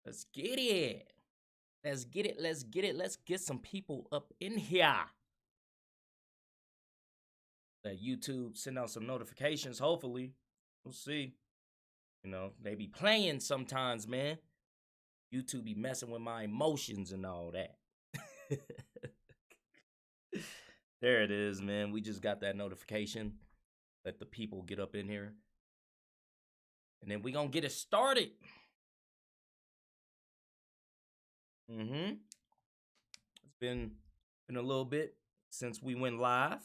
Let's get it. Let's get it. Let's get it. Let's get some people up in here. Let YouTube send out some notifications, hopefully. We'll see. You know, they be playing sometimes, man. YouTube be messing with my emotions and all that. There it is, man. We just got that notification. Let the people get up in here. And then we gonna get it started. It's been a little bit since we went live.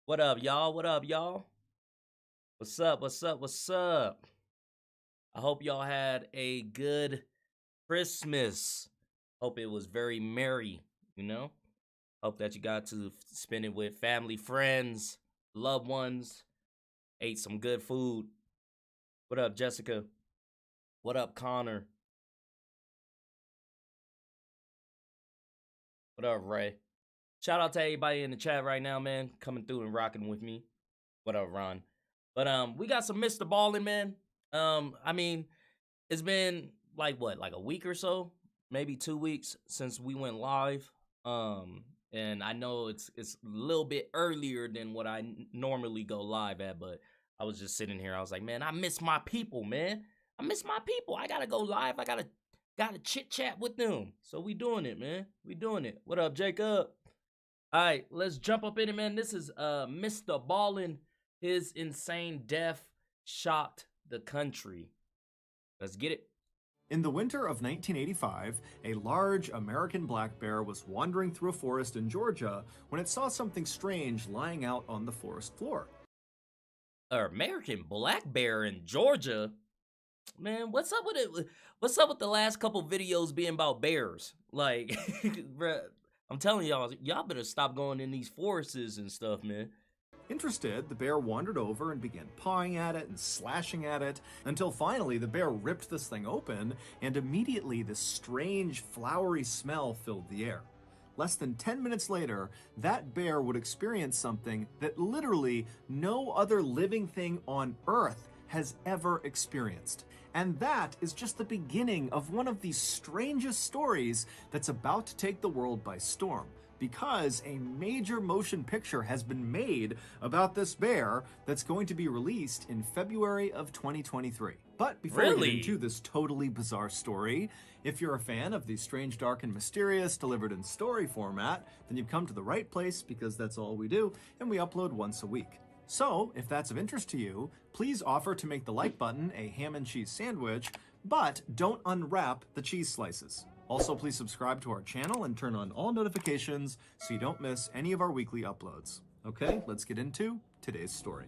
What up, y'all? What up, y'all? What's up? What's up? What's up? I hope y'all had a good Christmas. Hope it was very merry, you know? Hope that you got to spend it with family, friends, loved ones. Ate some good food. What up, Jessica? What up, Connor? What up, Ray? Shout out to everybody in the chat right now, man. Coming through and rocking with me. What up, Ron? But we got some Mr. Ballin', man. I mean, it's been like what, like a week or so, maybe 2 weeks since we went live. And I know it's a little bit earlier than what I normally go live at, but I was just sitting here. I was like, man, I miss my people, man. I miss my people. I gotta go live. I gotta chit chat with them. So we doing it, man. We doing it. What up, Jacob? All right, let's jump up in it, man. This is Mr. Ballin'. His insane death shocked the country. Let's get it. In the winter of 1985, a large American black bear was wandering through a forest in Georgia when it saw something strange lying out on the forest floor. An American black bear in Georgia? Man, what's up with it? What's up with the last couple videos being about bears? Like, bruh, I'm telling y'all better stop going in these forests and stuff, man. Interested, the bear wandered over and began pawing at it and slashing at it, until finally the bear ripped this thing open, and immediately this strange, flowery smell filled the air. Less than 10 minutes later, that bear would experience something that literally no other living thing on Earth has ever experienced. And that is just the beginning of one of the strangest stories that's about to take the world by storm. Because a major motion picture has been made about this bear that's going to be released in February of 2023. But before we get into this totally bizarre story, if you're a fan of the strange, dark, and mysterious delivered in story format, then you've come to the right place, because that's all we do, and we upload once a week. So, if that's of interest to you, please offer to make the like button a ham and cheese sandwich, but don't unwrap the cheese slices. Also, please subscribe to our channel and turn on all notifications so you don't miss any of our weekly uploads. Okay, let's get into today's story.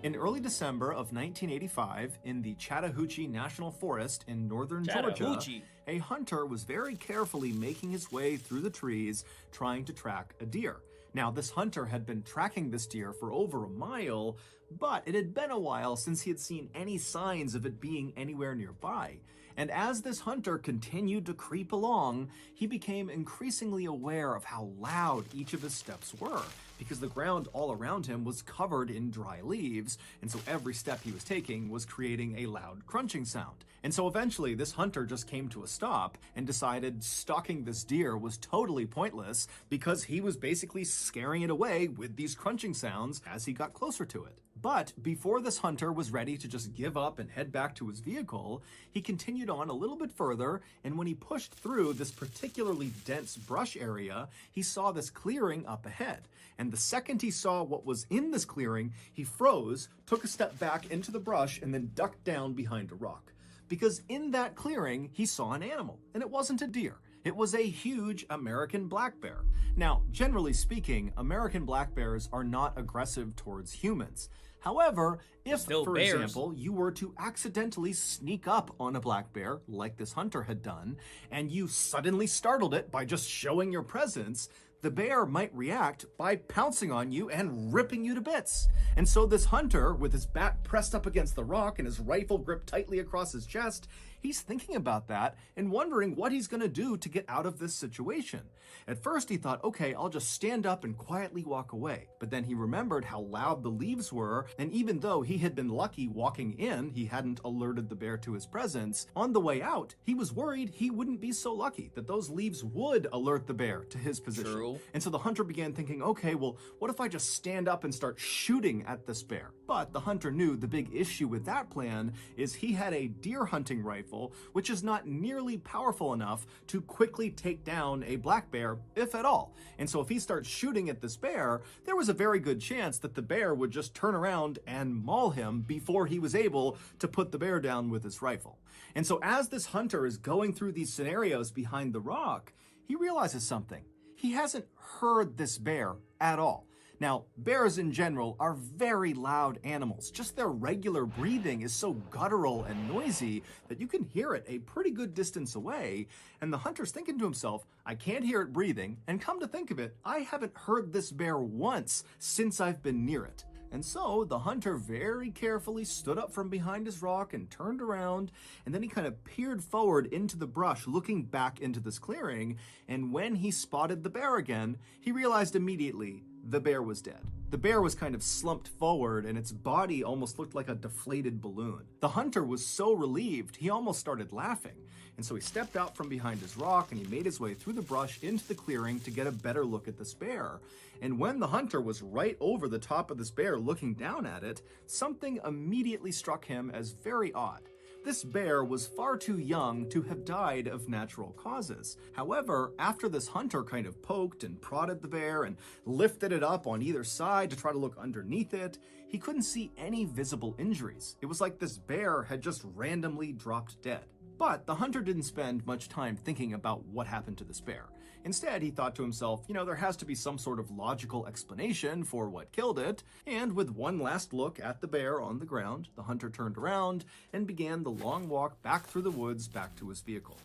In early December of 1985, in the Chattahoochee National Forest in northern Georgia, a hunter was very carefully making his way through the trees trying to track a deer. Now, this hunter had been tracking this deer for over a mile, but it had been a while since he had seen any signs of it being anywhere nearby. And as this hunter continued to creep along, he became increasingly aware of how loud each of his steps were, because the ground all around him was covered in dry leaves, and so every step he was taking was creating a loud crunching sound. And so eventually this hunter just came to a stop and decided stalking this deer was totally pointless, because he was basically scaring it away with these crunching sounds as he got closer to it. But before this hunter was ready to just give up and head back to his vehicle, he continued on a little bit further, and when he pushed through this particularly dense brush area, he saw this clearing up ahead. And the second he saw what was in this clearing, he froze, took a step back into the brush, and then ducked down behind a rock. Because in that clearing, he saw an animal, and it wasn't a deer. It was a huge American black bear. Now, generally speaking, American black bears are not aggressive towards humans. However, if, for example, you were to accidentally sneak up on a black bear, like this hunter had done, and you suddenly startled it by just showing your presence, the bear might react by pouncing on you and ripping you to bits. And so this hunter, with his back pressed up against the rock and his rifle gripped tightly across his chest, he's thinking about that and wondering what he's going to do to get out of this situation. At first he thought, okay, I'll just stand up and quietly walk away. But then he remembered how loud the leaves were, and even though he had been lucky walking in, he hadn't alerted the bear to his presence, on the way out, he was worried he wouldn't be so lucky, that those leaves would alert the bear to his position. True. And so the hunter began thinking, okay, well, what if I just stand up and start shooting at this bear? But the hunter knew the big issue with that plan is he had a deer hunting rifle, which is not nearly powerful enough to quickly take down a black bear, if at all. And so if he starts shooting at this bear, there was a very good chance that the bear would just turn around and maul him before he was able to put the bear down with his rifle. And so as this hunter is going through these scenarios behind the rock, he realizes something. He hasn't heard this bear at all. Now, bears in general are very loud animals. Just their regular breathing is so guttural and noisy that you can hear it a pretty good distance away. And the hunter's thinking to himself, I can't hear it breathing, and come to think of it, I haven't heard this bear once since I've been near it. And so the hunter very carefully stood up from behind his rock and turned around, and then he kind of peered forward into the brush, looking back into this clearing, and when he spotted the bear again, he realized immediately the bear was dead. The bear was kind of slumped forward, and its body almost looked like a deflated balloon. The hunter was so relieved, he almost started laughing. And so he stepped out from behind his rock and he made his way through the brush into the clearing to get a better look at this bear. And when the hunter was right over the top of this bear looking down at it, something immediately struck him as very odd. This bear was far too young to have died of natural causes. However, after this hunter kind of poked and prodded the bear and lifted it up on either side to try to look underneath it, he couldn't see any visible injuries. It was like this bear had just randomly dropped dead. But the hunter didn't spend much time thinking about what happened to this bear. Instead, he thought to himself, there has to be some sort of logical explanation for what killed it, and with one last look at the bear on the ground, the hunter turned around and began the long walk back through the woods back to his vehicle.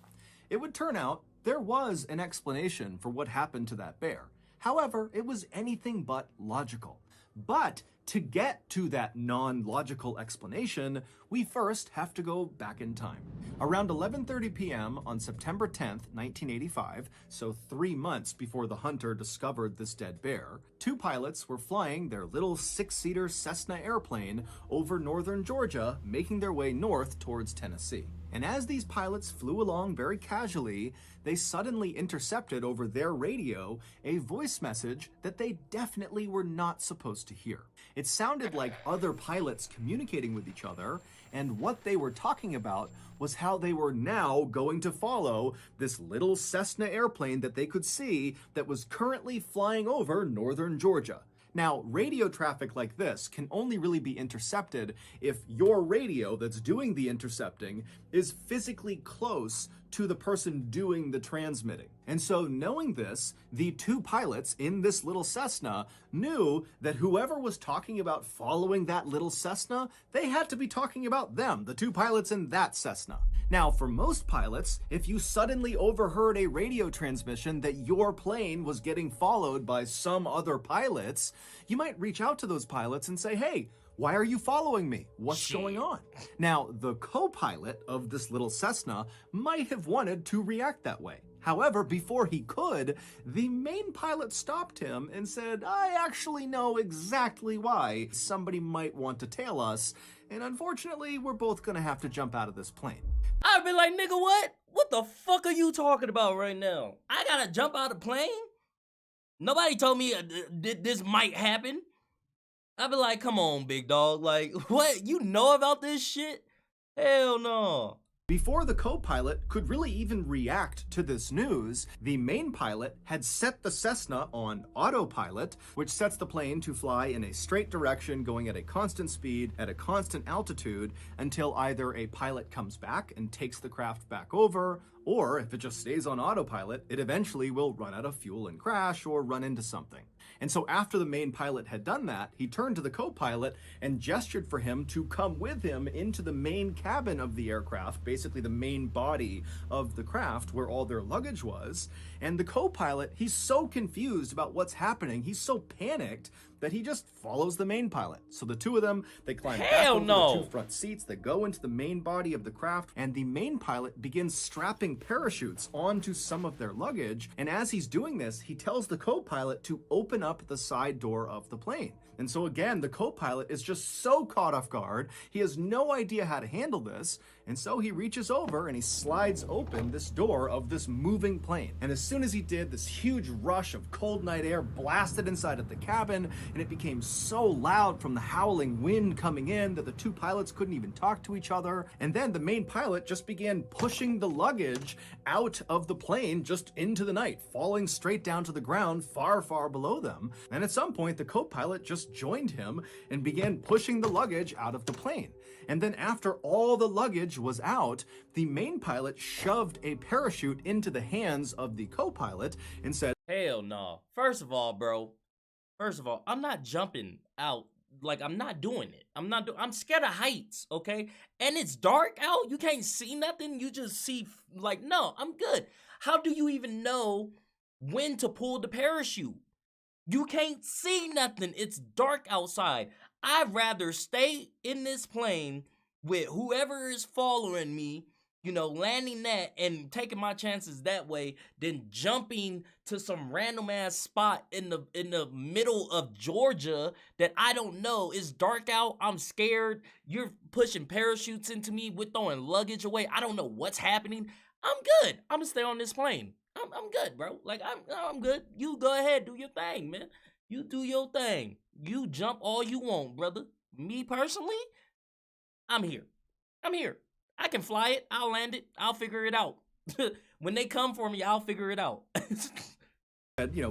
It would turn out there was an explanation for what happened to that bear. However, it was anything but logical. But to get to that non-logical explanation, we first have to go back in time. Around 11:30 p.m. on September 10th, 1985, so 3 months before the hunter discovered this dead bear, two pilots were flying their little 6-seater Cessna airplane over northern Georgia, making their way north towards Tennessee. And as these pilots flew along very casually, they suddenly intercepted over their radio a voice message that they definitely were not supposed to hear. It sounded like other pilots communicating with each other, and what they were talking about was how they were now going to follow this little Cessna airplane that they could see that was currently flying over northern Georgia. Now, radio traffic like this can only really be intercepted if your radio that's doing the intercepting is physically close to the person doing the transmitting. And so knowing this, the two pilots in this little Cessna knew that whoever was talking about following that little Cessna, they had to be talking about them, the two pilots in that Cessna. Now, for most pilots, if you suddenly overheard a radio transmission that your plane was getting followed by some other pilots, you might reach out to those pilots and say, hey, why are you following me? What's going on? Now, the co-pilot of this little Cessna might have wanted to react that way. However, before he could, the main pilot stopped him and said, I actually know exactly why somebody might want to tail us, and unfortunately, we're both gonna have to jump out of this plane. I'd be like, nigga, what? What the fuck are you talking about right now? I gotta jump out of the plane? Nobody told me this might happen. I'd be like, come on, big dog. Like, what? You know about this shit? Hell no. Before the co-pilot could really even react to this news, the main pilot had set the Cessna on autopilot, which sets the plane to fly in a straight direction going at a constant speed at a constant altitude until either a pilot comes back and takes the craft back over, or if it just stays on autopilot, it eventually will run out of fuel and crash or run into something. And so after the main pilot had done that, he turned to the co-pilot and gestured for him to come with him into the main cabin of the aircraft, basically the main body of the craft where all their luggage was. And the co-pilot, he's so confused about what's happening, he's so panicked that he just follows the main pilot. So the two of them, they climb back over the two front seats, they go into the main body of the craft, and the main pilot begins strapping parachutes onto some of their luggage. And as he's doing this, he tells the co-pilot to open up the side door of the plane. And so again, the co-pilot is just so caught off guard, he has no idea how to handle this, and so he reaches over and he slides open this door of this moving plane. And as soon as he did, this huge rush of cold night air blasted inside of the cabin, and it became so loud from the howling wind coming in that the two pilots couldn't even talk to each other. And then the main pilot just began pushing the luggage out of the plane just into the night, falling straight down to the ground far, far below them. And at some point, the co-pilot just joined him and began pushing the luggage out of the plane. And then after all the luggage was out, the main pilot shoved a parachute into the hands of the co-pilot and said, "Hell no. First of all, bro, I'm not jumping out. Like, I'm not doing it. I'm scared of heights, okay? And it's dark out. You can't see nothing. You just see, like, no, I'm good. How do you even know when to pull the parachute? You can't see nothing. It's dark outside. I'd rather stay in this plane with whoever is following me, you know, landing that and taking my chances that way than jumping to some random ass spot in the middle of Georgia that I don't know. It's dark out. I'm scared. You're pushing parachutes into me. We're throwing luggage away. I don't know what's happening. I'm good. I'm gonna stay on this plane. I'm good, bro. Like, I'm good. You go ahead, do your thing, man. You do your thing. You jump all you want, brother. Me personally, I'm here. I can fly it. I'll land it. I'll figure it out. When they come for me, I'll figure it out.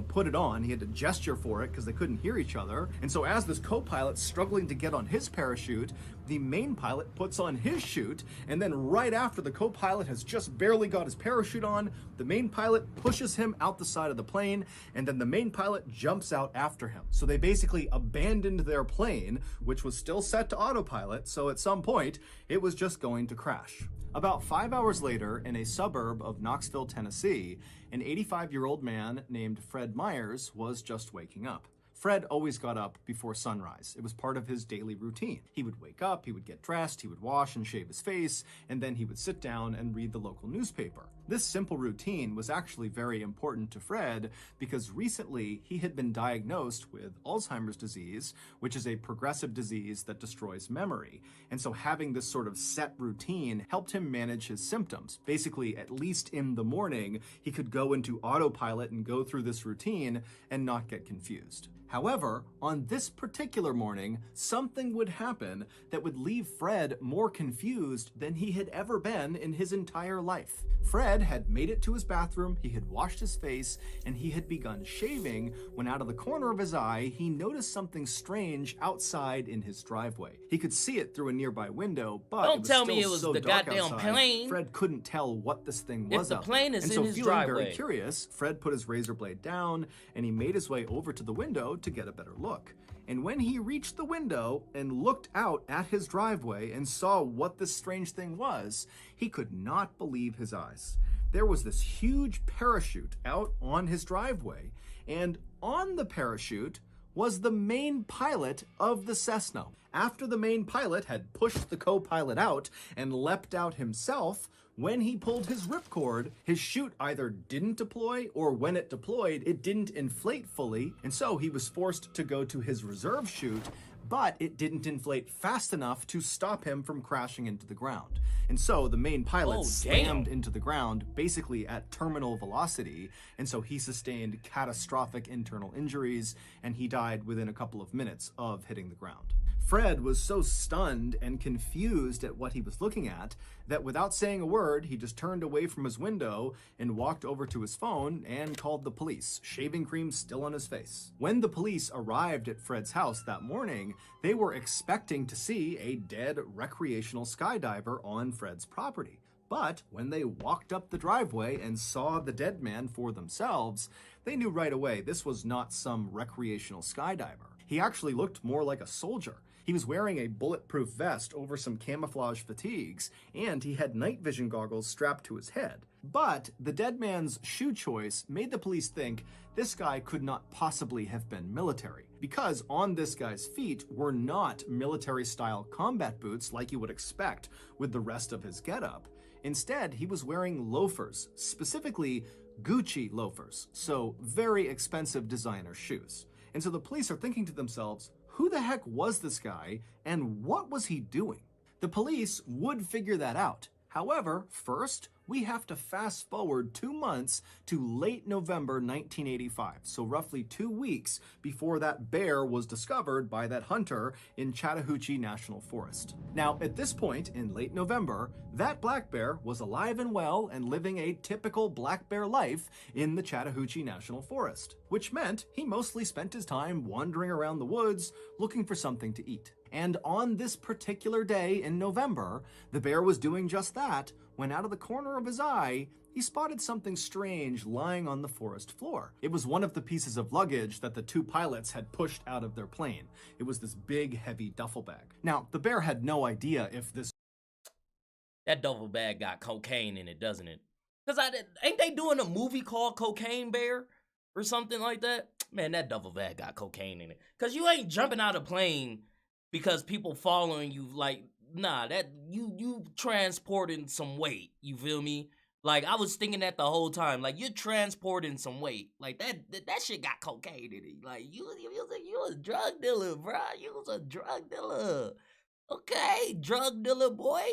Put it on. He had to gesture for it because they couldn't hear each other. And so as this co-pilot's struggling to get on his parachute, the main pilot puts on his chute, and then right after the co-pilot has just barely got his parachute on, the main pilot pushes him out the side of the plane, and then the main pilot jumps out after him. So they basically abandoned their plane, which was still set to autopilot, so at some point, it was just going to crash. About 5 hours later, in a suburb of Knoxville, Tennessee, an 85-year-old man named Fred Myers was just waking up. Fred always got up before sunrise. It was part of his daily routine. He would wake up, he would get dressed, he would wash and shave his face, and then he would sit down and read the local newspaper. This simple routine was actually very important to Fred because recently he had been diagnosed with Alzheimer's disease, which is a progressive disease that destroys memory. And so having this sort of set routine helped him manage his symptoms. Basically, at least in the morning, he could go into autopilot and go through this routine and not get confused. However, on this particular morning, something would happen that would leave Fred more confused than he had ever been in his entire life. Fred had made it to his bathroom, he had washed his face, and he had begun shaving when out of the corner of his eye, he noticed something strange outside in his driveway. He could see it through a nearby window, but don't tell me it was the goddamn plane. Fred couldn't tell what this thing was. If the plane is in his driveway. And so feeling very curious, Fred put his razor blade down and he made his way over to the window to get a better look. And when he reached the window and looked out at his driveway and saw what this strange thing was, he could not believe his eyes. There was this huge parachute out on his driveway, and on the parachute was the main pilot of the Cessna. After the main pilot had pushed the co-pilot out and leapt out himself, when he pulled his ripcord, his chute either didn't deploy, or when it deployed, it didn't inflate fully, and so he was forced to go to his reserve chute, but it didn't inflate fast enough to stop him from crashing into the ground. And so the main pilot slammed into the ground, basically at terminal velocity, and so he sustained catastrophic internal injuries, and he died within a couple of minutes of hitting the ground. Fred was so stunned and confused at what he was looking at that without saying a word, he just turned away from his window and walked over to his phone and called the police, shaving cream still on his face. When the police arrived at Fred's house that morning, they were expecting to see a dead recreational skydiver on Fred's property. But when they walked up the driveway and saw the dead man for themselves, they knew right away this was not some recreational skydiver. He actually looked more like a soldier. He was wearing a bulletproof vest over some camouflage fatigues, and he had night vision goggles strapped to his head. But the dead man's shoe choice made the police think this guy could not possibly have been military, because on this guy's feet were not military-style combat boots like you would expect with the rest of his getup. Instead, he was wearing loafers, specifically Gucci loafers, so very expensive designer shoes. And so the police are thinking to themselves, who the heck was this guy, and what was he doing? The police would figure that out. However, first, we have to fast forward 2 months to late November 1985, so roughly 2 weeks before that bear was discovered by that hunter in Chattahoochee National Forest. Now, at this point in late November, that black bear was alive and well and living a typical black bear life in the Chattahoochee National Forest, which meant he mostly spent his time wandering around the woods looking for something to eat. And on this particular day in November, the bear was doing just that when out of the corner of his eye, he spotted something strange lying on the forest floor. It was one of the pieces of luggage that the 2 pilots had pushed out of their plane. It was this big, heavy duffel bag. Now, the bear had no idea if this... That duffel bag got cocaine in it, doesn't it? Because ain't they doing a movie called Cocaine Bear or something like that? Man, that duffel bag got cocaine in it. Because you ain't jumping out of a plane because people following you, like, nah, that you transporting some weight, you feel me? Like, I was thinking that the whole time, like, you're transporting some weight, like, that shit got cocaine in it, like, you was a drug dealer, bro, you was a drug dealer, okay, drug dealer boy.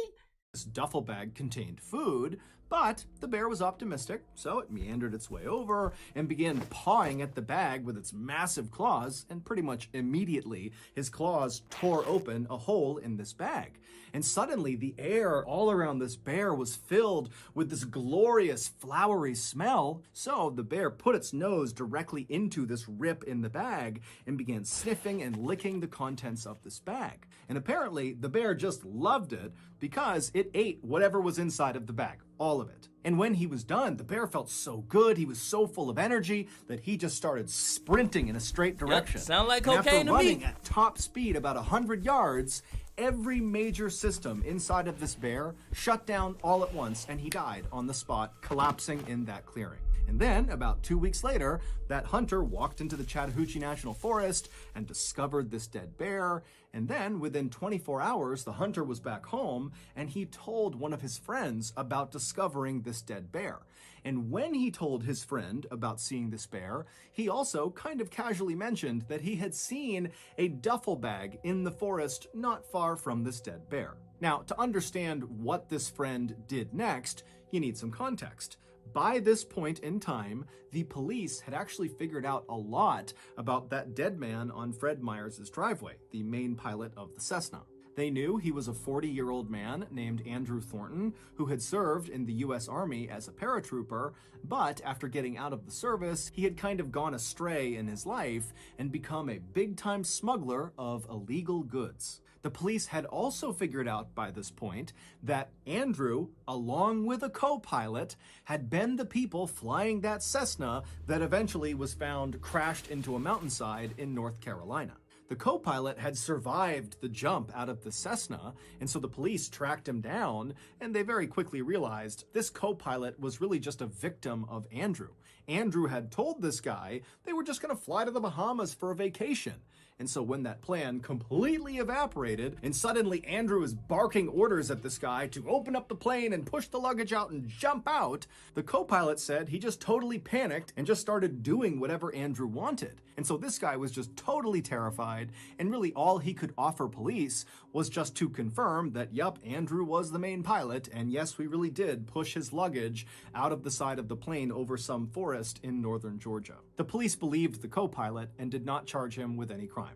This duffel bag contained food, but the bear was optimistic, so it meandered its way over and began pawing at the bag with its massive claws, and pretty much immediately, his claws tore open a hole in this bag. And suddenly, the air all around this bear was filled with this glorious, flowery smell, so the bear put its nose directly into this rip in the bag and began sniffing and licking the contents of this bag. And apparently, the bear just loved it because it ate whatever was inside of the bag. All of it. And when he was done, the bear felt so good, he was so full of energy that he just started sprinting in a straight direction. Yep, sound like and cocaine after to me. running at top speed about 100 yards, every major system inside of this bear shut down all at once, and he died on the spot, collapsing in that clearing. And then, about 2 weeks later, that hunter walked into the Chattahoochee National Forest and discovered this dead bear. And then, within 24 hours, the hunter was back home, and he told one of his friends about discovering this dead bear. And when he told his friend about seeing this bear, he also kind of casually mentioned that he had seen a duffel bag in the forest not far from this dead bear. Now, to understand what this friend did next, you need some context. By this point in time, the police had actually figured out a lot about that dead man on Fred Myers' driveway, the main pilot of the Cessna. They knew he was a 40-year-old man named Andrew Thornton who had served in the U.S. Army as a paratrooper, but after getting out of the service, he had kind of gone astray in his life and become a big-time smuggler of illegal goods. The police had also figured out by this point that Andrew, along with a co-pilot, had been the people flying that Cessna that eventually was found crashed into a mountainside in North Carolina. The co-pilot had survived the jump out of the Cessna, and so the police tracked him down, and they very quickly realized this co-pilot was really just a victim of Andrew. Andrew had told this guy they were just going to fly to the Bahamas for a vacation. And so when that plan completely evaporated, and suddenly Andrew is barking orders at this guy to open up the plane and push the luggage out and jump out, the co-pilot said he just totally panicked and just started doing whatever Andrew wanted. And so this guy was just totally terrified, and really all he could offer police was just to confirm that, yup, Andrew was the main pilot, and yes, we really did push his luggage out of the side of the plane over some forest in northern Georgia. The police believed the co-pilot and did not charge him with any crime.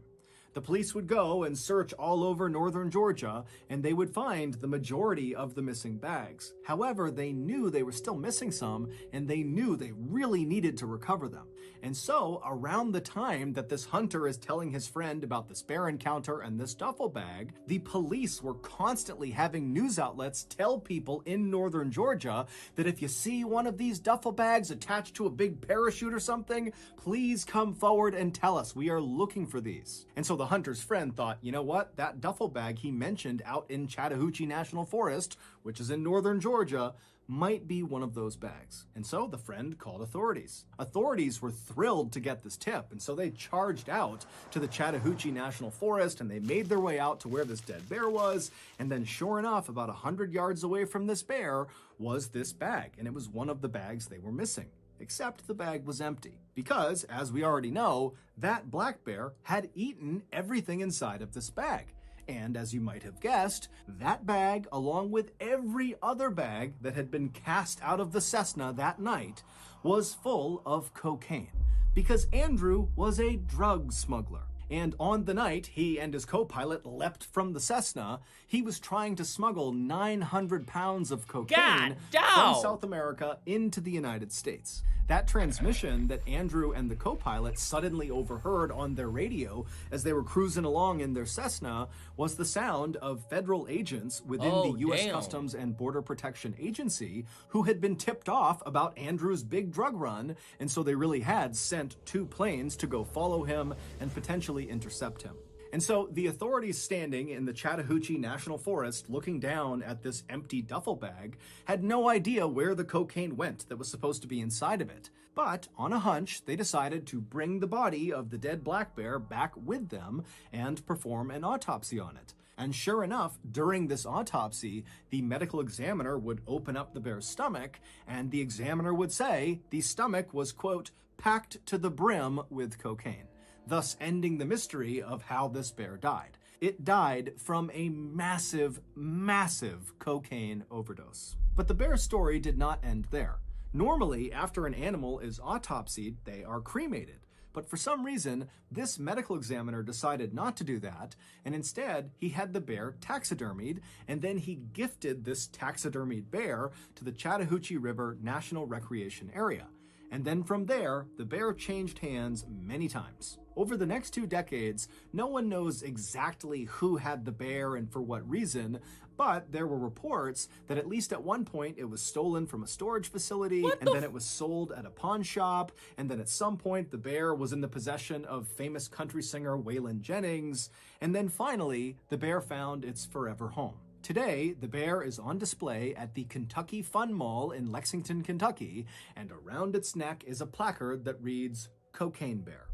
The police would go and search all over northern Georgia, and they would find the majority of the missing bags. However, they knew they were still missing some, and they knew they really needed to recover them. And so, around the time that this hunter is telling his friend about this bear encounter and this duffel bag, the police were constantly having news outlets tell people in northern Georgia that if you see one of these duffel bags attached to a big parachute or something, please come forward and tell us. We are looking for these. And so the the hunter's friend thought, you know what, that duffel bag he mentioned out in Chattahoochee National Forest, which is in northern Georgia, might be one of those bags. And so the friend called authorities. Authorities were thrilled to get this tip, and so they charged out to the Chattahoochee National Forest, and they made their way out to where this dead bear was, and then sure enough, about 100 yards away from this bear was this bag, and it was one of the bags they were missing. Except the bag was empty, because, as we already know, that black bear had eaten everything inside of this bag. And as you might have guessed, that bag, along with every other bag that had been cast out of the Cessna that night, was full of cocaine. Because Andrew was a drug smuggler. And on the night he and his co-pilot leapt from the Cessna, he was trying to smuggle 900 pounds of cocaine from South America into the United States. That transmission that Andrew and the co-pilot suddenly overheard on their radio as they were cruising along in their Cessna was the sound of federal agents within the U.S. Customs and Border Protection Agency who had been tipped off about Andrew's big drug run, and so they really had sent 2 planes to go follow him and potentially intercept him. And so the authorities standing in the Chattahoochee National Forest looking down at this empty duffel bag had no idea where the cocaine went that was supposed to be inside of it. But on a hunch, they decided to bring the body of the dead black bear back with them and perform an autopsy on it. And sure enough, during this autopsy, the medical examiner would open up the bear's stomach, and the examiner would say the stomach was, quote, packed to the brim with cocaine, thus ending the mystery of how this bear died. It died from a massive, massive cocaine overdose. But the bear's story did not end there. Normally, after an animal is autopsied, they are cremated. But for some reason, this medical examiner decided not to do that, and instead, he had the bear taxidermied, and then he gifted this taxidermied bear to the Chattahoochee River National Recreation Area. And then from there, the bear changed hands many times. Over the next 2 decades, no one knows exactly who had the bear and for what reason, but there were reports that at least at one point it was stolen from a storage facility, and then it was sold at a pawn shop, and then at some point the bear was in the possession of famous country singer Waylon Jennings, and then finally the bear found its forever home. Today, the bear is on display at the Kentucky Fun Mall in Lexington, Kentucky, and around its neck is a placard that reads, Cocaine Bear.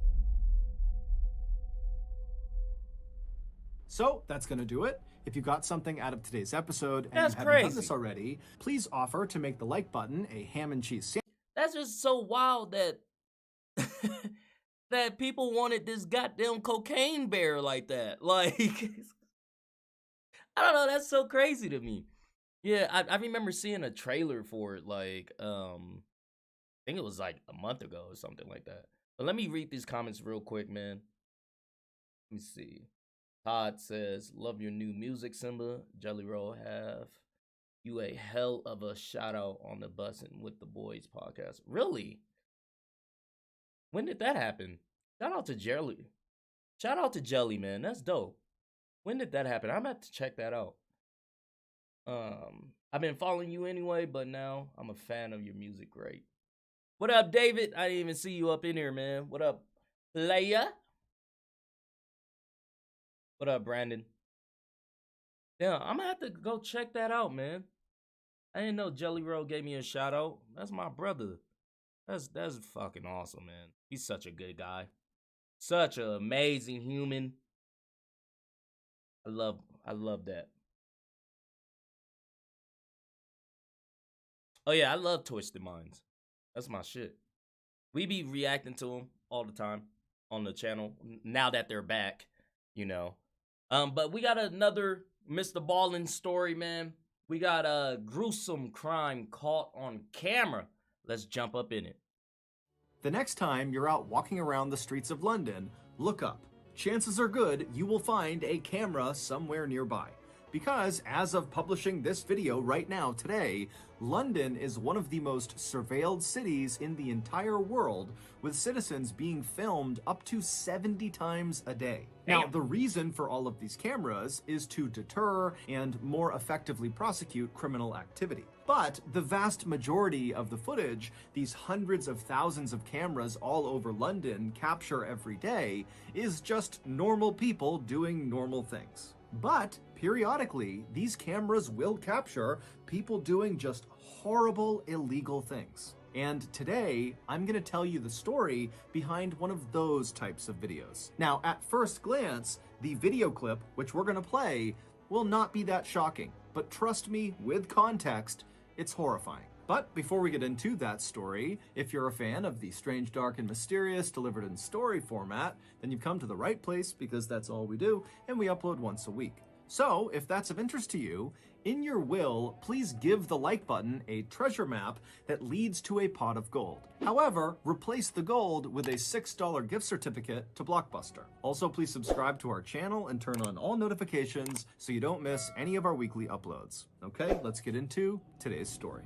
So that's going to do it. If you got something out of today's episode and you haven't done this already, please offer to make the like button a ham and cheese sandwich. That's just so wild that that people wanted this goddamn cocaine bear like that. Like, I don't know, that's so crazy to me. Yeah, I remember seeing a trailer for it, like, I think it was like a month ago or something like that. But let me read these comments real quick, man. Let me see. Todd says, love your new music, Simba. Jelly Roll have you a hell of a shout out on the Bussin' with the Boys podcast. Really? When did that happen? Shout out to Jelly. Shout out to Jelly, man. That's dope. When did that happen? I'm gonna have to check that out. I've been following you anyway, but now I'm a fan of your music. Great. What up, David? I didn't even see you up in here, man. What up, Leia? What up, Brandon? Yeah, I'm gonna have to go check that out, man. I didn't know Jelly Roll gave me a shout out. That's my brother. That's fucking awesome, man. He's such a good guy. Such an amazing human. I love that. Oh yeah, I love Twisted Minds. That's my shit. We be reacting to them all the time on the channel now that they're back, you know. But we got another Mr. Ballin story, man. We got a gruesome crime caught on camera. Let's jump up in it. The next time you're out walking around the streets of London, look up. Chances are good you will find a camera somewhere nearby. Because as of publishing this video right now today, London is one of the most surveilled cities in the entire world, with citizens being filmed up to 70 times a day. Now, the reason for all of these cameras is to deter and more effectively prosecute criminal activity. But the vast majority of the footage these hundreds of thousands of cameras all over London capture every day is just normal people doing normal things. But periodically, these cameras will capture people doing just horrible, illegal things. And today, I'm going to tell you the story behind one of those types of videos. Now, at first glance, the video clip, which we're going to play, will not be that shocking. But trust me, with context, it's horrifying. But before we get into that story, if you're a fan of the strange, dark, and mysterious delivered in story format, then you've come to the right place, because that's all we do, and we upload once a week. So, if that's of interest to you, in your will, please give the like button a treasure map that leads to a pot of gold. However, replace the gold with a $6 gift certificate to Blockbuster. Also, please subscribe to our channel and turn on all notifications so you don't miss any of our weekly uploads. Okay, let's get into today's story.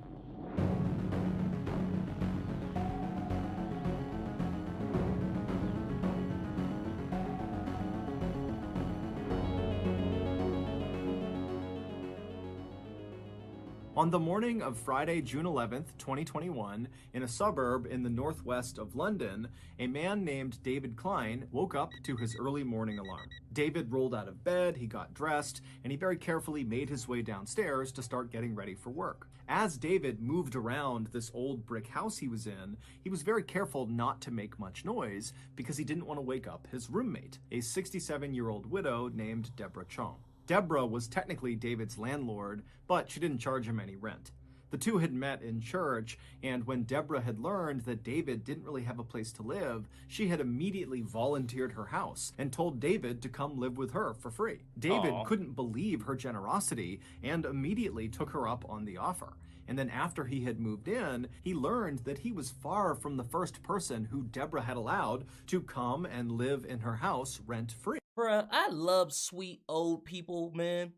On the morning of Friday, June 11th, 2021, in a suburb in the northwest of London, a man named David Klein woke up to his early morning alarm. David rolled out of bed, he got dressed, and he very carefully made his way downstairs to start getting ready for work. As David moved around this old brick house he was in, he was very careful not to make much noise because he didn't want to wake up his roommate, a 67-year-old widow named Debra Chong. Debra was technically David's landlord, but she didn't charge him any rent. The two had met in church, and when Debra had learned that David didn't really have a place to live, she had immediately volunteered her house and told David to come live with her for free. David couldn't believe her generosity and immediately took her up on the offer. And then after he had moved in, he learned that he was far from the first person who Debra had allowed to come and live in her house rent-free. Bruh, I love sweet old people, man.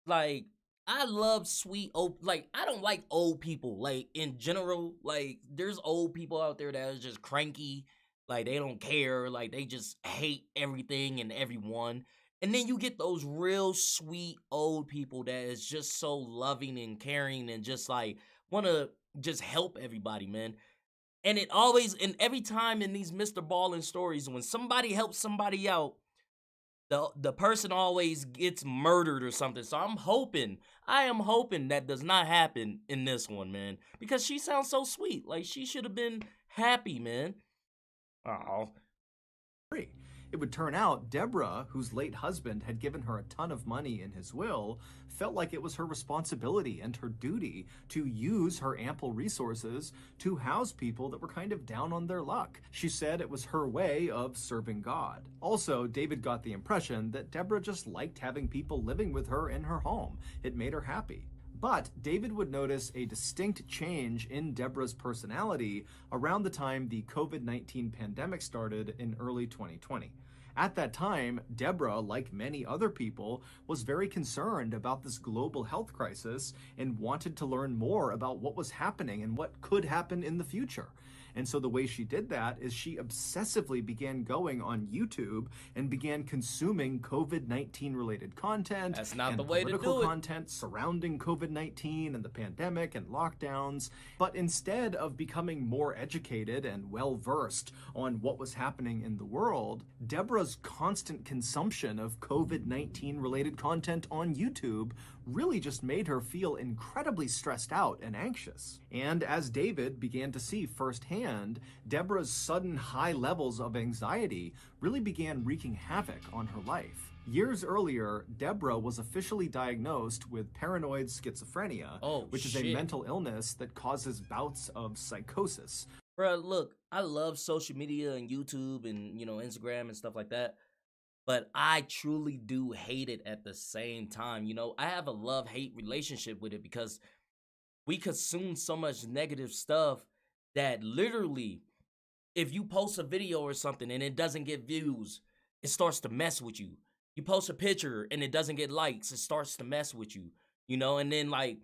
Like, I love sweet old, like, I don't like old people, like, in general. Like, there's old people out there that are just cranky, like, they don't care, like, they just hate everything and everyone. And then you get those real sweet old people that is just so loving and caring and just, like, want to just help everybody, man. And it always, and every time in these Mr. Ballin stories, when somebody helps somebody out, the person always gets murdered or something. So I am hoping that does not happen in this one, man. Because she sounds so sweet. Like, she should have been happy, man. Oh. It would turn out Debra, whose late husband had given her a ton of money in his will, felt like it was her responsibility and her duty to use her ample resources to house people that were kind of down on their luck. She said it was her way of serving God. Also, David got the impression that Debra just liked having people living with her in her home. It made her happy. But David would notice a distinct change in Debra's personality around the time the COVID-19 pandemic started in early 2020. At that time, Debra, like many other people, was very concerned about this global health crisis and wanted to learn more about what was happening and what could happen in the future. And so the way she did that is she obsessively began going on YouTube and began consuming COVID-19 related content. That's not the way to do it. Political content surrounding COVID-19 and the pandemic and lockdowns. But instead of becoming more educated and well-versed on what was happening in the world, Debra's constant consumption of COVID-19 related content on YouTube really just made her feel incredibly stressed out and anxious. And as David began to see firsthand, Debra's sudden high levels of anxiety really began wreaking havoc on her life. Years earlier, Debra was officially diagnosed with paranoid schizophrenia, which is a mental illness that causes bouts of psychosis. Bruh, look, I love social media and YouTube and, Instagram and stuff like that. But I truly do hate it at the same time. I have a love-hate relationship with it because we consume so much negative stuff that literally, if you post a video or something and it doesn't get views, it starts to mess with you. You post a picture and it doesn't get likes, it starts to mess with you, you know, and then like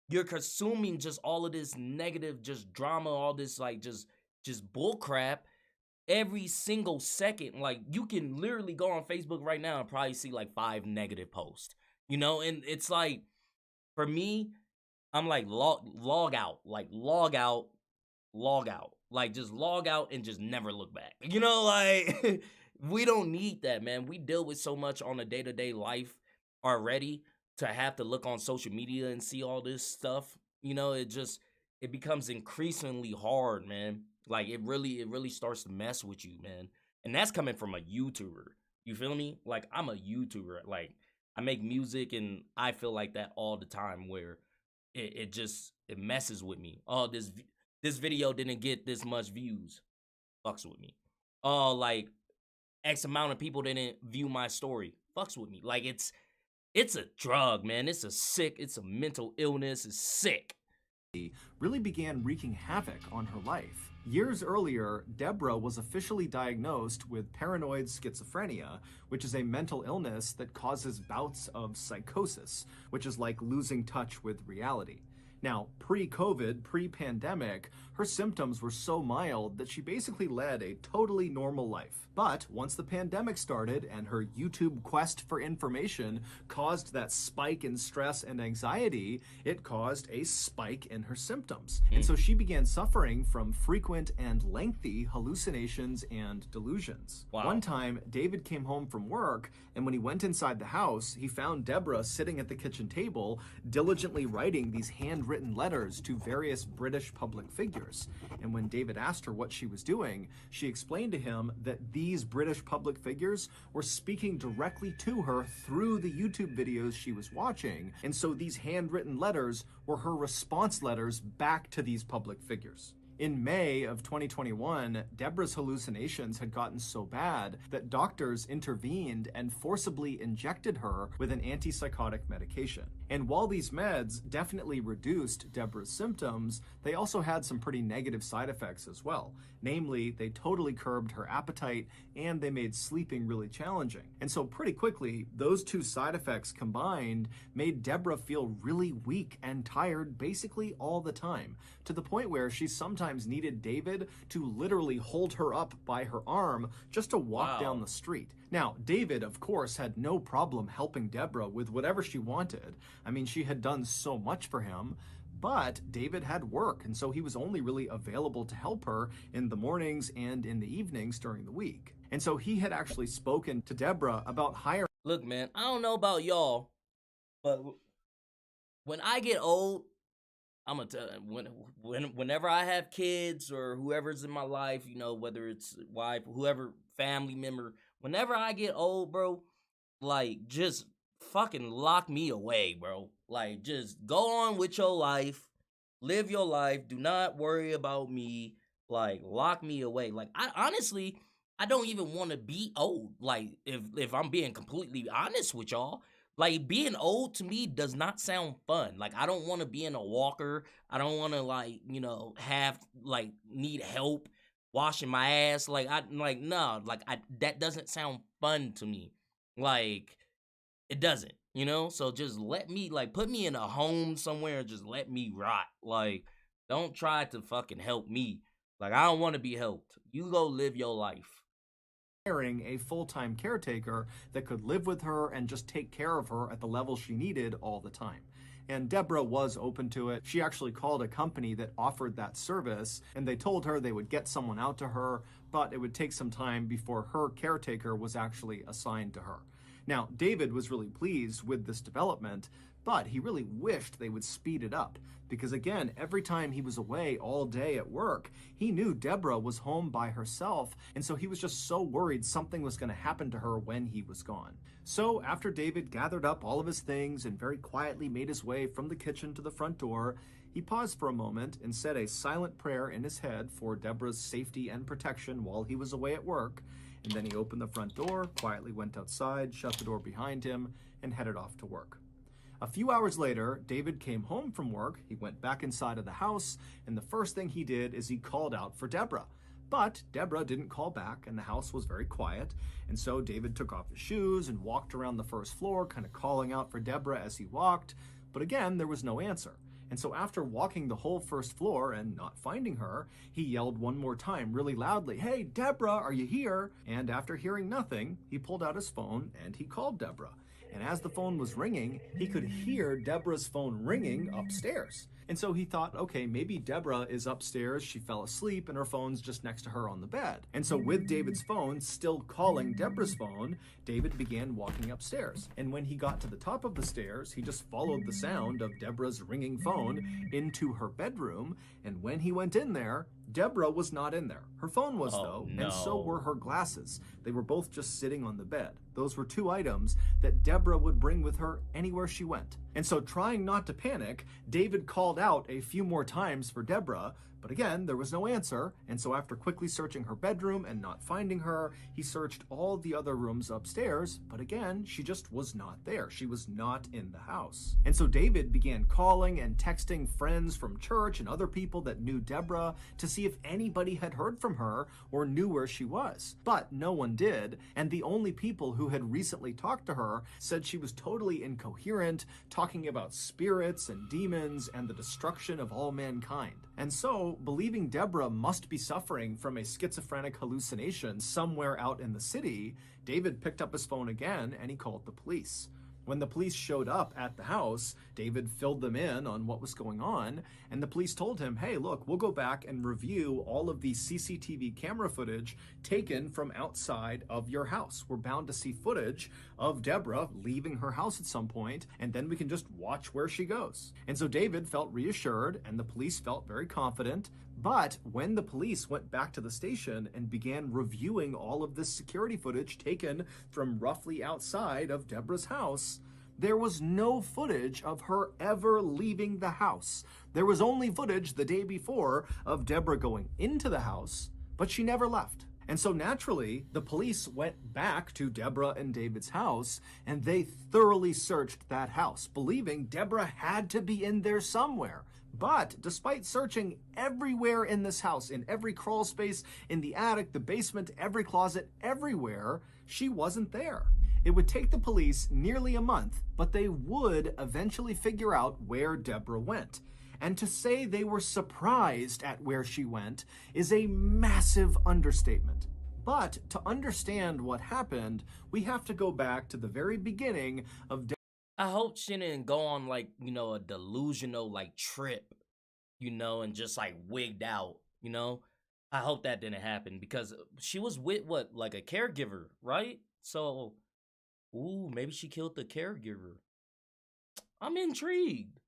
you're consuming just all of this negative, just drama, all this like just bull crap every single second. Like you can literally go on Facebook right now and probably see like 5 negative posts, you know, and it's like for me, I'm like log out, like log out. Like just log out and just never look back. You know, like we don't need that, man. We deal with so much on a day-to-day life already to have to look on social media and see all this stuff. You know, it becomes increasingly hard, man. Like it really starts to mess with you, man. And that's coming from a YouTuber. You feel me? Like I'm a YouTuber. Like I make music and I feel like that all the time where it messes with me. Oh, this video didn't get this much views. Fucks with me. Oh, like X amount of people didn't view my story. Fucks with me. Like it's a drug, man. It's a mental illness. It's sick. Really began wreaking havoc on her life. Years earlier, Debra was officially diagnosed with paranoid schizophrenia, which is a mental illness that causes bouts of psychosis, which is like losing touch with reality. Now, pre-COVID, pre-pandemic, her symptoms were so mild that she basically led a totally normal life. But once the pandemic started and her YouTube quest for information caused that spike in stress and anxiety, it caused a spike in her symptoms. And so she began suffering from frequent and lengthy hallucinations and delusions. Wow. One time, David came home from work, and when he went inside the house, he found Debra sitting at the kitchen table, diligently writing these handwritten letters to various British public figures. And when David asked her what she was doing, she explained to him that these British public figures were speaking directly to her through the YouTube videos she was watching. And so these handwritten letters were her response letters back to these public figures. In May of 2021, Debra's hallucinations had gotten so bad that doctors intervened and forcibly injected her with an antipsychotic medication. And while these meds definitely reduced Debra's symptoms, they also had some pretty negative side effects as well. Namely, they totally curbed her appetite and they made sleeping really challenging. And so pretty quickly, those two side effects combined made Debra feel really weak and tired basically all the time, to the point where she sometimes needed David to literally hold her up by her arm just to walk down the street. Now, David, of course, had no problem helping Debra with whatever she wanted. I mean, she had done so much for him, but David had work, and so he was only really available to help her in the mornings and in the evenings during the week. And so he had actually spoken to Debra about hiring. Look, man, I don't know about y'all, but when I get old, I'm gonna tell whenever I have kids or whoever's in my life, you know, whether it's wife, whoever, family member, whenever I get old, bro, like just fucking lock me away, bro. Like just go on with your life, live your life. Do not worry about me. Like lock me away. Like I honestly, I don't even want to be old. Like if I'm being completely honest with y'all. Like, being old to me does not sound fun. Like, I don't want to be in a walker. I don't want to, like, you know, need help washing my ass. Like, no. Like, that doesn't sound fun to me. Like, it doesn't, you know? So, just let me, like, put me in a home somewhere and just let me rot. Like, don't try to fucking help me. Like, I don't want to be helped. You go live your life. Hiring a full-time caretaker that could live with her and just take care of her at the level she needed all the time. And Debra was open to it. She actually called a company that offered that service, and they told her they would get someone out to her, but it would take some time before her caretaker was actually assigned to her. Now, David was really pleased with this development, but he really wished they would speed it up, because again, every time he was away all day at work, he knew Debra was home by herself, and so he was just so worried something was going to happen to her when he was gone. So after David gathered up all of his things and very quietly made his way from the kitchen to the front door, he paused for a moment and said a silent prayer in his head for Debra's safety and protection while he was away at work, and then he opened the front door, quietly went outside, shut the door behind him, and headed off to work. A few hours later, David came home from work, he went back inside of the house, and the first thing he did is he called out for Debra. But Debra didn't call back, and the house was very quiet. And so David took off his shoes and walked around the first floor, kind of calling out for Debra as he walked. But again, there was no answer. And so after walking the whole first floor and not finding her, he yelled one more time really loudly, "Hey, Debra, are you here?" And after hearing nothing, he pulled out his phone and he called Debra. And as the phone was ringing, he could hear Debra's phone ringing upstairs. And so he thought, okay, maybe Debra is upstairs, she fell asleep, and her phone's just next to her on the bed. And so with David's phone still calling Debra's phone, David began walking upstairs. And when he got to the top of the stairs, he just followed the sound of Debra's ringing phone into her bedroom. And when he went in there, Debra was not in there. Her phone was, though, and so were her glasses. They were both just sitting on the bed. Those were two items that Debra would bring with her anywhere she went. And so, trying not to panic, David called out a few more times for Debra, but again, there was no answer. And so after quickly searching her bedroom and not finding her, he searched all the other rooms upstairs, but again, she just was not there. She was not in the house. And so David began calling and texting friends from church and other people that knew Debra to see if anybody had heard from her or knew where she was. But no one did, and the only people who had recently talked to her said she was totally incoherent, talking about spirits and demons and the destruction of all mankind. And so, believing Debra must be suffering from a schizophrenic hallucination somewhere out in the city, David picked up his phone again and he called the police. When the police showed up at the house, David filled them in on what was going on, and the police told him, hey, look, we'll go back and review all of the CCTV camera footage taken from outside of your house. We're bound to see footage of Debra leaving her house at some point, and then we can just watch where she goes. And so David felt reassured, and the police felt very confident. But when the police went back to the station and began reviewing all of this security footage taken from roughly outside of Debra's house, there was no footage of her ever leaving the house. There was only footage the day before of Debra going into the house, but she never left. And so naturally, the police went back to Debra and David's house, and they thoroughly searched that house, believing Debra had to be in there somewhere. But despite searching everywhere in this house, in every crawl space, in the attic, the basement, every closet, everywhere, she wasn't there. It would take the police nearly a month, but they would eventually figure out where Debra went. And to say they were surprised at where she went is a massive understatement. But to understand what happened, we have to go back to the very beginning of I hope she didn't go on like, a delusional like trip, and just like wigged out, I hope that didn't happen because she was with what, like a caregiver, right? So, maybe she killed the caregiver. I'm intrigued.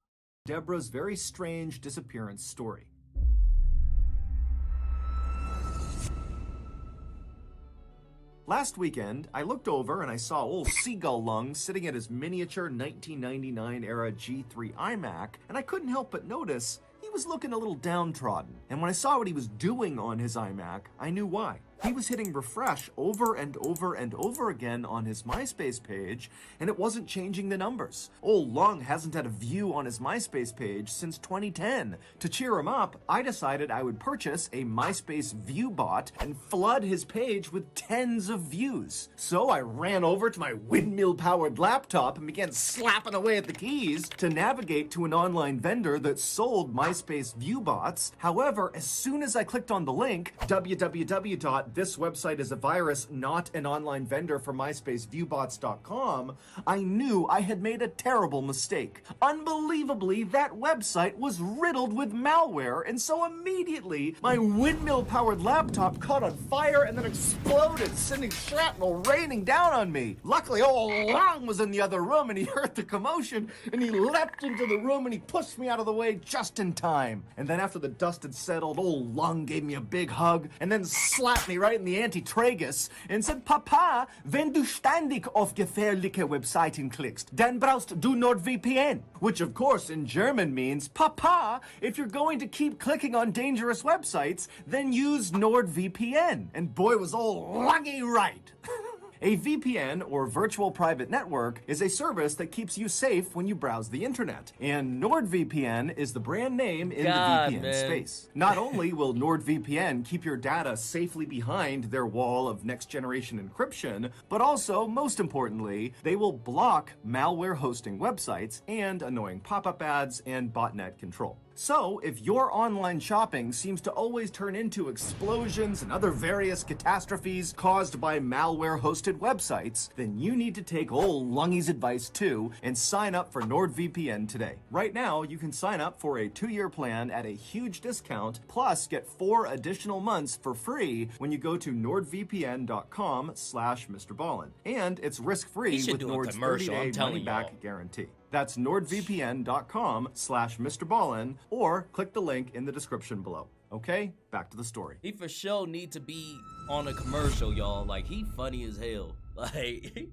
Debra's very strange disappearance story. Last weekend, I looked over and I saw old Seagull Lung sitting at his miniature 1999 era G3 iMac, and I couldn't help but notice he was looking a little downtrodden. And when I saw what he was doing on his iMac, I knew why. He was hitting refresh over and over and over again on his MySpace page, and it wasn't changing the numbers. Old Lung hasn't had a view on his MySpace page since 2010. To cheer him up, I decided I would purchase a MySpace view bot and flood his page with tens of views. So I ran over to my windmill-powered laptop and began slapping away at the keys to navigate to an online vendor that sold MySpace view bots. However, as soon as I clicked on the link, this website is a virus, not an online vendor for MySpaceViewbots.com, I knew I had made a terrible mistake. Unbelievably, that website was riddled with malware, and so immediately my windmill-powered laptop caught on fire and then exploded, sending shrapnel raining down on me. Luckily, old Lung was in the other room, and he heard the commotion, and he leapt into the room, and he pushed me out of the way just in time. And then after the dust had settled, old Lung gave me a big hug, and then slapped me right in the anti-tragus and said, Papa, wenn du ständig auf gefährliche Webseiten klickst, dann brauchst du NordVPN. Which of course in German means, Papa, if you're going to keep clicking on dangerous websites, then use NordVPN. And boy was old Lungy right. A VPN, or virtual private network, is a service that keeps you safe when you browse the internet. And NordVPN is the brand name in the VPN space. Not only will NordVPN keep your data safely behind their wall of next-generation encryption, but also, most importantly, they will block malware hosting websites and annoying pop-up ads and botnet control. So, if your online shopping seems to always turn into explosions and other various catastrophes caused by malware-hosted websites, then you need to take old Lungy's advice too and sign up for NordVPN today. Right now, you can sign up for a 2-year plan at a huge discount, plus get 4 additional months for free when you go to nordvpn.com/MrBallin. And it's risk-free with Nord's 30-day money-back guarantee. That's nordvpn.com/MrBallin, or click the link in the description below. Okay, back to the story. He for sure need to be on a commercial, y'all. Like, he funny as hell. Like,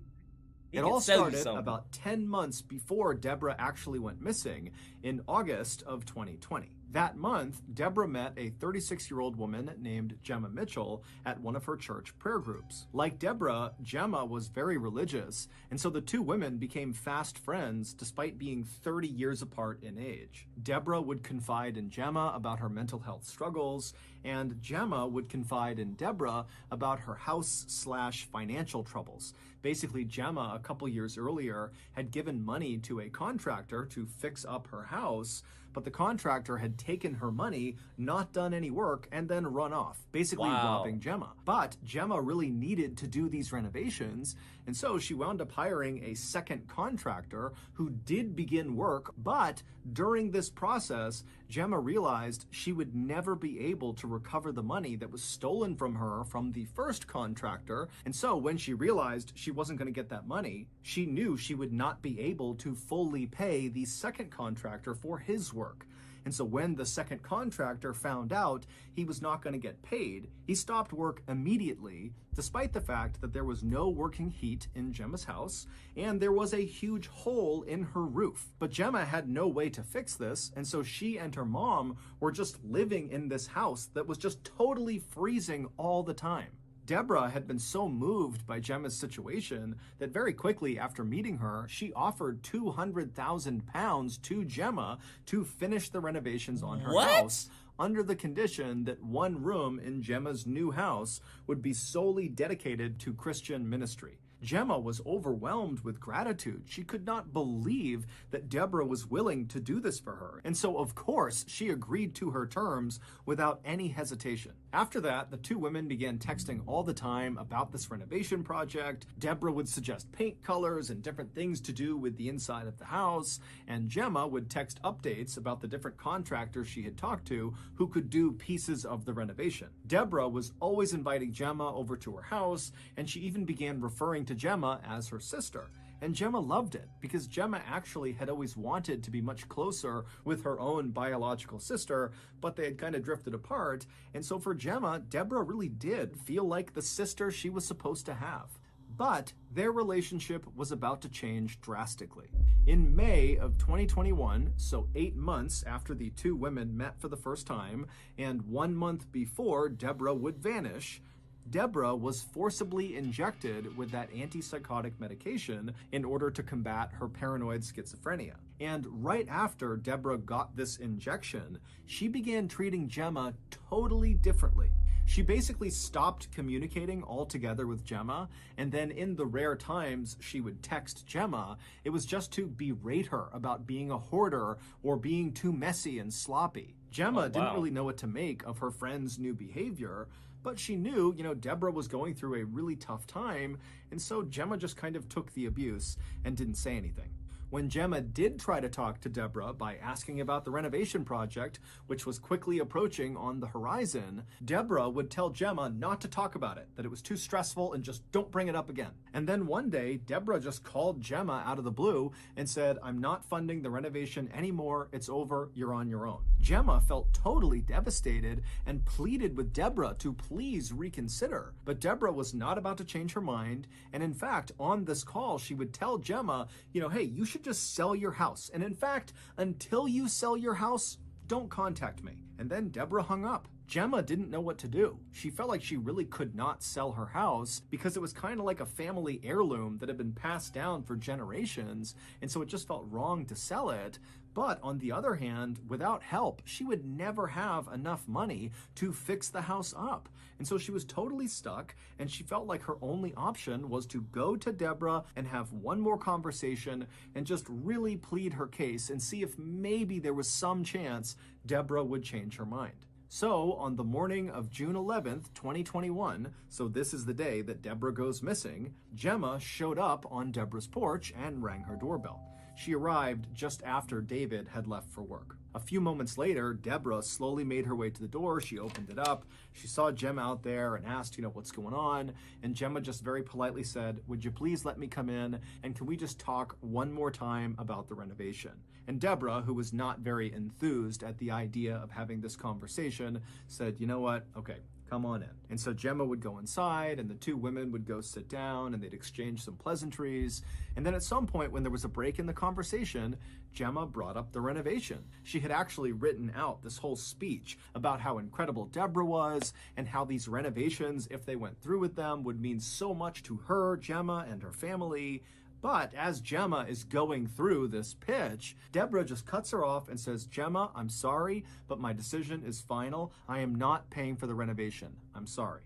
it all started about 10 months before Debra actually went missing in August of 2020. That month, Debra met a 36-year-old woman named Gemma Mitchell at one of her church prayer groups. Like Debra, Gemma was very religious, and so the two women became fast friends despite being 30 years apart in age. Debra would confide in Gemma about her mental health struggles, and Gemma would confide in Debra about her house/financial troubles. Basically, Gemma, a couple years earlier, had given money to a contractor to fix up her house, but the contractor had taken her money, not done any work, and then run off, basically robbing Gemma. But Gemma really needed to do these renovations, and so she wound up hiring a second contractor who did begin work, but during this process, Gemma realized she would never be able to recover the money that was stolen from her from the first contractor, and so when she realized she wasn't going to get that money, she knew she would not be able to fully pay the second contractor for his work. And so when the second contractor found out he was not going to get paid, he stopped work immediately, despite the fact that there was no working heat in Gemma's house, and there was a huge hole in her roof. But Gemma had no way to fix this, and so she and her mom were just living in this house that was just totally freezing all the time. Debra had been so moved by Gemma's situation that very quickly after meeting her, she offered £200,000 to Gemma to finish the renovations on her house, under the condition that one room in Gemma's new house would be solely dedicated to Christian ministry. Gemma was overwhelmed with gratitude. She could not believe that Debra was willing to do this for her. And so, of course, she agreed to her terms without any hesitation. After that, the two women began texting all the time about this renovation project. Debra would suggest paint colors and different things to do with the inside of the house, and Gemma would text updates about the different contractors she had talked to who could do pieces of the renovation. Debra was always inviting Gemma over to her house, and she even began referring to Gemma as her sister. And Gemma loved it, because Gemma actually had always wanted to be much closer with her own biological sister, but they had kind of drifted apart. And so for Gemma, Debra really did feel like the sister she was supposed to have. But their relationship was about to change drastically. In May of 2021, so 8 months after the two women met for the first time, and 1 month before Debra would vanish, Debra was forcibly injected with that antipsychotic medication in order to combat her paranoid schizophrenia. And right after Debra got this injection, she began treating Gemma totally differently. She basically stopped communicating altogether with Gemma, and then in the rare times she would text Gemma, it was just to berate her about being a hoarder or being too messy and sloppy. Gemma didn't really know what to make of her friend's new behavior, but she knew, Debra was going through a really tough time, and so Gemma just kind of took the abuse and didn't say anything. When Gemma did try to talk to Debra by asking about the renovation project, which was quickly approaching on the horizon, Debra would tell Gemma not to talk about it, that it was too stressful and just don't bring it up again. And then one day, Debra just called Gemma out of the blue and said, "I'm not funding the renovation anymore, it's over, you're on your own." Gemma felt totally devastated and pleaded with Debra to please reconsider. But Debra was not about to change her mind, and in fact, on this call, she would tell Gemma, hey, you should just sell your house. And in fact, until you sell your house, don't contact me. And then Debra hung up. Gemma didn't know what to do. She felt like she really could not sell her house because it was kind of like a family heirloom that had been passed down for generations, and so it just felt wrong to sell it. But on the other hand, without help, she would never have enough money to fix the house up. And so she was totally stuck, and she felt like her only option was to go to Debra and have one more conversation and just really plead her case and see if maybe there was some chance Debra would change her mind. So, on the morning of June 11th, 2021, so this is the day that Debra goes missing, Gemma showed up on Debra's porch and rang her doorbell. She arrived just after David had left for work. A few moments later, Debra slowly made her way to the door. She opened it up. She saw Gemma out there and asked, what's going on? And Gemma just very politely said, would you please let me come in? And can we just talk one more time about the renovation? And Debra, who was not very enthused at the idea of having this conversation, said, you know what? Okay, come on in. And so Gemma would go inside and the two women would go sit down and they'd exchange some pleasantries. And then at some point when there was a break in the conversation, Gemma brought up the renovation. She had actually written out this whole speech about how incredible Debra was and how these renovations, if they went through with them, would mean so much to her, Gemma, and her family. But as Gemma is going through this pitch, Debra just cuts her off and says, Gemma, I'm sorry, but my decision is final. I am not paying for the renovation. I'm sorry.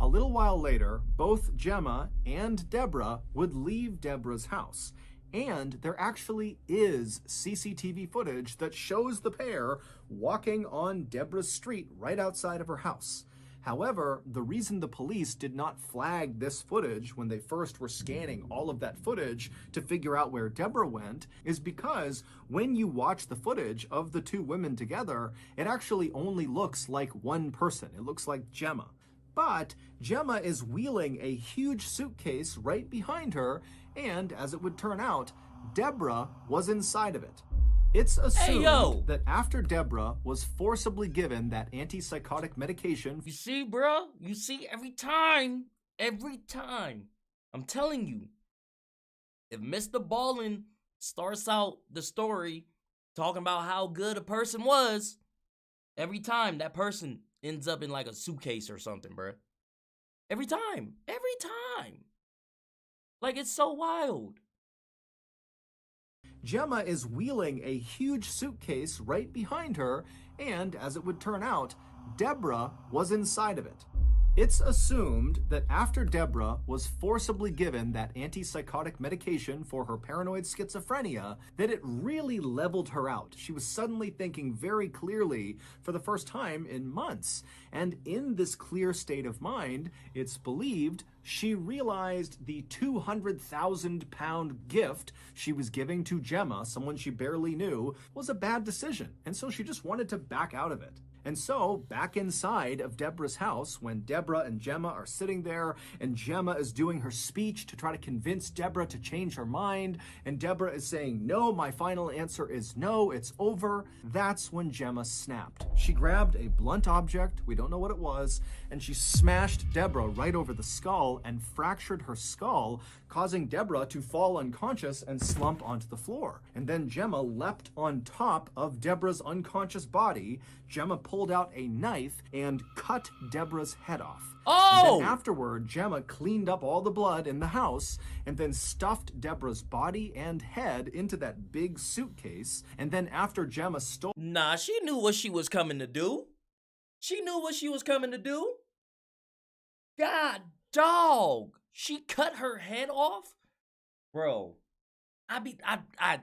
A little while later, both Gemma and Debra would leave Debra's house. And there actually is CCTV footage that shows the pair walking on Debra's street right outside of her house. However, the reason the police did not flag this footage when they first were scanning all of that footage to figure out where Debra went is because when you watch the footage of the two women together, it actually only looks like one person. It looks like Gemma. But Gemma is wheeling a huge suitcase right behind her, and as it would turn out, Debra was inside of it. It's assumed that after Debra was forcibly given that antipsychotic medication... You see, bro? You see, every time, I'm telling you, if Mr. Ballin starts out the story talking about how good a person was, every time that person ends up in like a suitcase or something, bro. Every time. Like, it's so wild. Gemma is wheeling a huge suitcase right behind her, and as it would turn out, Debra was inside of it. It's assumed that after Debra was forcibly given that antipsychotic medication for her paranoid schizophrenia, that it really leveled her out. She was suddenly thinking very clearly for the first time in months. And in this clear state of mind, it's believed she realized the 200,000-pound gift she was giving to Gemma, someone she barely knew, was a bad decision. And so she just wanted to back out of it. And so, back inside of Debra's house, when Debra and Gemma are sitting there, and Gemma is doing her speech to try to convince Debra to change her mind, and Debra is saying, no, my final answer is no, it's over, that's when Gemma snapped. She grabbed a blunt object, we don't know what it was, and she smashed Debra right over the skull and fractured her skull, causing Debra to fall unconscious and slump onto the floor. And then Gemma leapt on top of Debra's unconscious body. Gemma pulled out a knife and cut Debra's head off. Oh! And then afterward, Gemma cleaned up all the blood in the house and then stuffed Debra's body and head into that big suitcase. And then after Gemma stole... Nah, she knew what she was coming to do. God dog. She cut her head off? Bro, I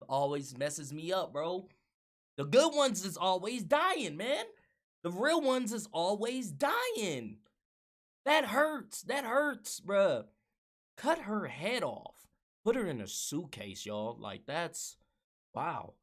always messes me up, bro. The good ones is always dying, man. The real ones is always dying. That hurts, bruh. Cut her head off. Put her in a suitcase, y'all. Like, that's, wow.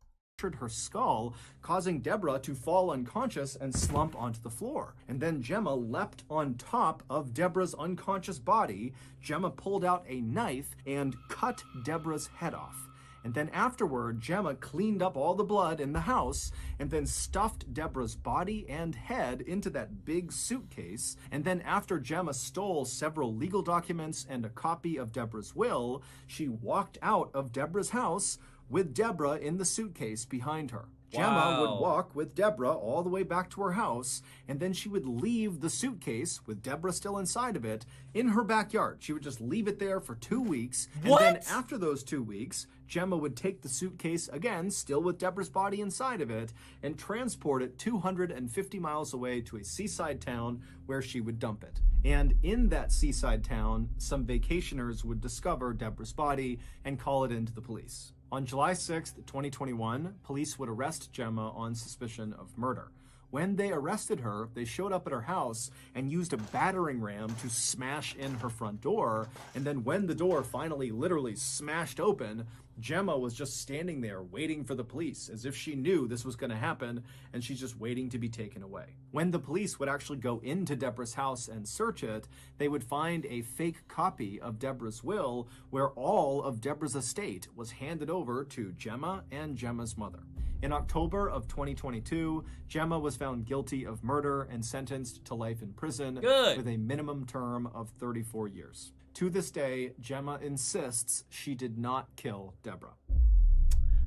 Her skull, causing Debra to fall unconscious and slump onto the floor. And then Gemma leapt on top of Debra's unconscious body. Gemma pulled out a knife and cut Debra's head off. And then afterward, Gemma cleaned up all the blood in the house and then stuffed Debra's body and head into that big suitcase. And then after Gemma stole several legal documents and a copy of Debra's will, she walked out of Debra's house with Debra in the suitcase behind her. Gemma would walk with Debra all the way back to her house, and then she would leave the suitcase, with Debra still inside of it, in her backyard. She would just leave it there for 2 weeks, and then after those 2 weeks, Gemma would take the suitcase again, still with Debra's body inside of it, and transport it 250 miles away to a seaside town where she would dump it. And in that seaside town, some vacationers would discover Debra's body and call it in to the police. On July 6th, 2021, police would arrest Gemma on suspicion of murder. When they arrested her, they showed up at her house and used a battering ram to smash in her front door. And then when the door finally literally smashed open, Gemma was just standing there waiting for the police, as if she knew this was going to happen, and she's just waiting to be taken away. When the police would actually go into Debra's house and search it, they would find a fake copy of Debra's will where all of Debra's estate was handed over to Gemma and Gemma's mother. In October of 2022, Gemma was found guilty of murder and sentenced to life in prison with a minimum term of 34 years. To this day, Gemma insists she did not kill Debra.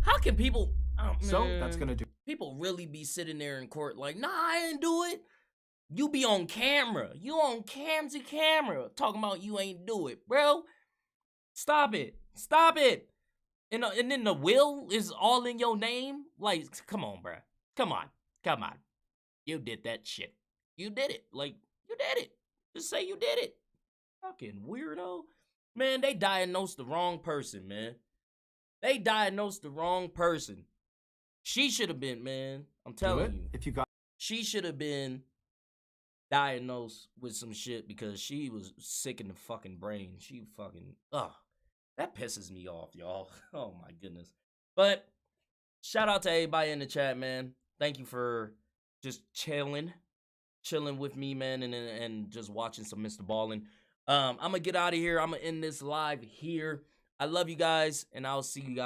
How can people... So that's gonna do. People really be sitting there in court like, nah, I didn't do it. You be on camera. You on camera talking about you ain't do it. Bro, stop it. Stop it. And then the will is all in your name? Like, come on, bro. Come on. You did that shit. You did it. Like, you did it. Just say you did it. Fucking weirdo. Man, they diagnosed the wrong person, man. They diagnosed the wrong person. She should have been, man. I'm telling you. If you got, she should have been diagnosed with some shit because she was sick in the fucking brain. She fucking, that pisses me off, y'all. Oh my goodness. But shout out to everybody in the chat, man. Thank you for just chilling with me, man, and just watching some Mr. Ballin'. I'm gonna get out of here. I'm gonna end this live here. I love you guys, and I'll see you guys.